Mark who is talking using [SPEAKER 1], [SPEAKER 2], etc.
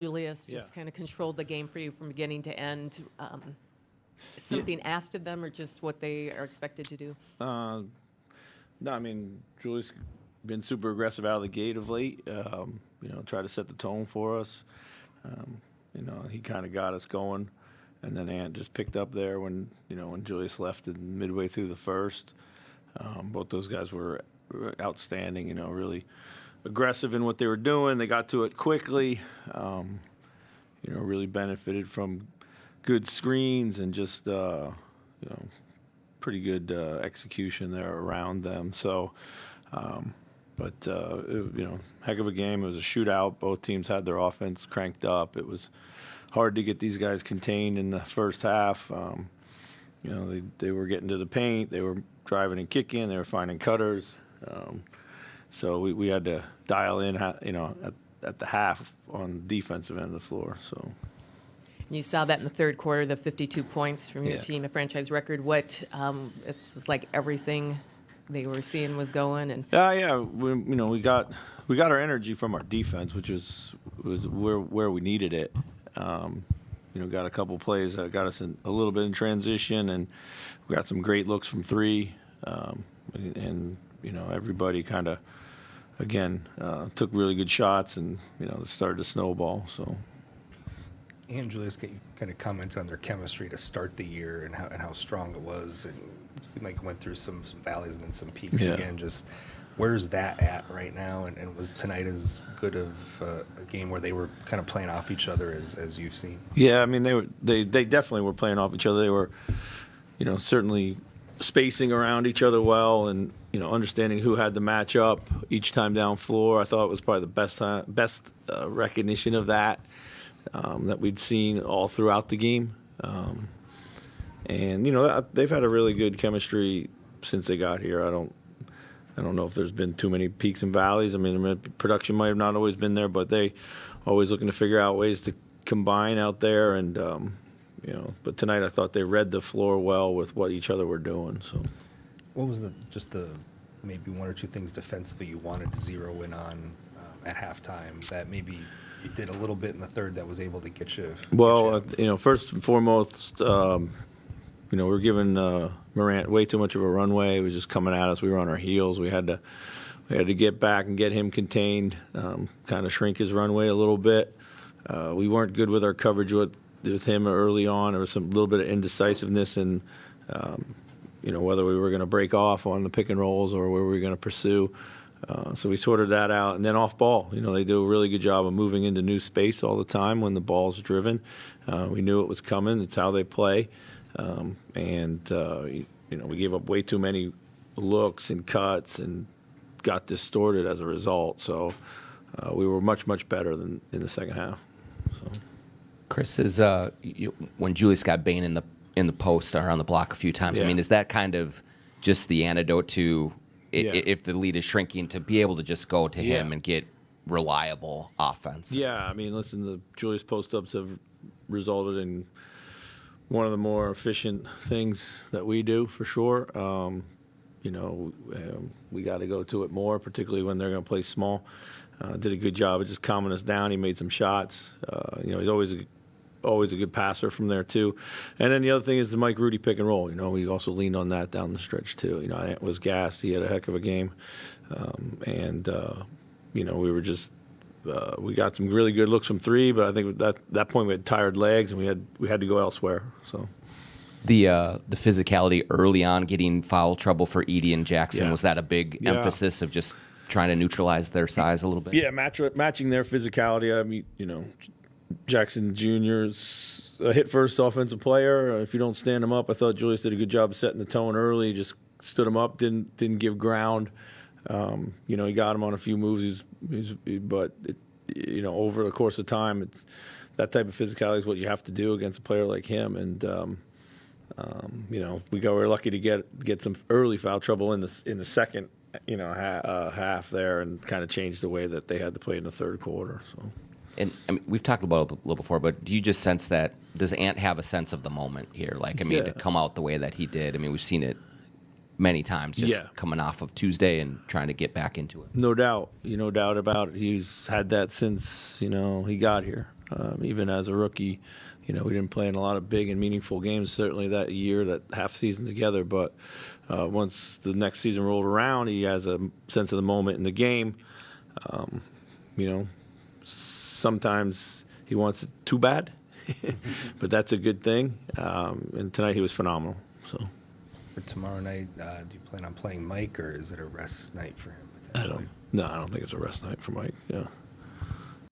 [SPEAKER 1] Julius just kind of controlled the game for you from beginning to end. Something asked of them or just what they are expected to do?
[SPEAKER 2] No, I mean, Julius been super aggressive out of the gate of late. Try to set the tone for us. He kind of got us going, and then Ant just picked up there when Julius left midway through the first. Both those guys were outstanding. Really aggressive in what they were doing. They got to it quickly. Really benefited from good screens and just pretty good execution there around them. So, heck of a game. It was a shootout. Both teams had their offense cranked up. It was hard to get these guys contained in the first half. They were getting to the paint. They were driving and kicking. They were finding cutters. So we had to dial in, at the half on the defensive end of the floor. So.
[SPEAKER 1] You saw that in the third quarter, the 52 points from your team, a franchise record. What it was like everything they were seeing was going, and
[SPEAKER 2] we got our energy from our defense, which was where we needed it. Got a couple plays that got us a little bit in transition, and we got some great looks from three, and everybody kind of again took really good shots, and it started to snowball. So.
[SPEAKER 3] And Julius, can you kind of comment on their chemistry to start the year and how strong it was? And it seemed like it went through some valleys and then some peaks again. Just where's that at right now? And was tonight as good of a game where they were kind of playing off each other as you've seen?
[SPEAKER 2] Yeah, I mean they definitely were playing off each other. They were, certainly spacing around each other well, and understanding who had the match up each time down floor. I thought it was probably the best recognition of that. That we'd seen all throughout the game. They've had a really good chemistry since they got here. I don't know if there's been too many peaks and valleys. I mean, production might have not always been there, but they always looking to figure out ways to combine out there. And, but tonight I thought they read the floor well with what each other were doing. So,
[SPEAKER 3] what was the maybe one or two things defensively you wanted to zero in on at halftime that maybe you did a little bit in the third that was able to get you?
[SPEAKER 2] First and foremost, we were giving Morant way too much of a runway. He was just coming at us. We were on our heels. We had to get back and get him contained, kind of shrink his runway a little bit. We weren't good with our coverage with him early on. There was some little bit of indecisiveness in, whether we were going to break off on the pick and rolls or where we were going to pursue. So we sorted that out. And then off ball, they do a really good job of moving into new space all the time when the ball's driven. We knew it was coming. It's how they play. We gave up way too many looks and cuts and got distorted as a result. So we were much, much better than in the second half. So.
[SPEAKER 4] Chris, when Julius got Bain in the post or on the block a few times, I mean, is that kind of just the antidote to if the lead is shrinking, to be able to just go to him and get reliable offense?
[SPEAKER 2] Yeah, I mean, listen, the Julius post-ups have resulted in one of the more efficient things that we do, for sure. We got to go to it more, particularly when they're going to play small. Did a good job of just calming us down. He made some shots. He's always a good passer from there too. And then the other thing is the Mike Rudy pick and roll. We also leaned on that down the stretch too. Ant was gassed. He had a heck of a game. We were just we got some really good looks from three, but I think at that point we had tired legs and we had to go elsewhere. So
[SPEAKER 4] the physicality early on, getting foul trouble for Edey and Jackson, was that a big emphasis of just trying to neutralize their size a little bit?
[SPEAKER 2] Yeah, matching their physicality. I mean, Jackson Jr.'s a hit-first offensive player. If you don't stand him up, I thought Julius did a good job of setting the tone early. Just stood him up, didn't give ground. He got him on a few moves. But over the course of time, it's that type of physicality is what you have to do against a player like him. And we're lucky to get some early foul trouble in the second half there, and kind of changed the way that they had to play in the third quarter. So.
[SPEAKER 4] And I mean, we've talked about it a little before, but do you just sense that, does Ant have a sense of the moment here? To come out the way that he did. I mean, we've seen it many times, just coming off of Tuesday and trying to get back into it.
[SPEAKER 2] No doubt. No doubt about it. He's had that since, he got here. Even as a rookie, we didn't play in a lot of big and meaningful games, certainly that year, that half season together. But once the next season rolled around, he has a sense of the moment in the game. Sometimes he wants it too bad, but that's a good thing. And tonight he was phenomenal. So
[SPEAKER 3] For tomorrow night, do you plan on playing Mike, or is it a rest night for him?
[SPEAKER 2] I don't think it's a rest night for Mike. Yeah.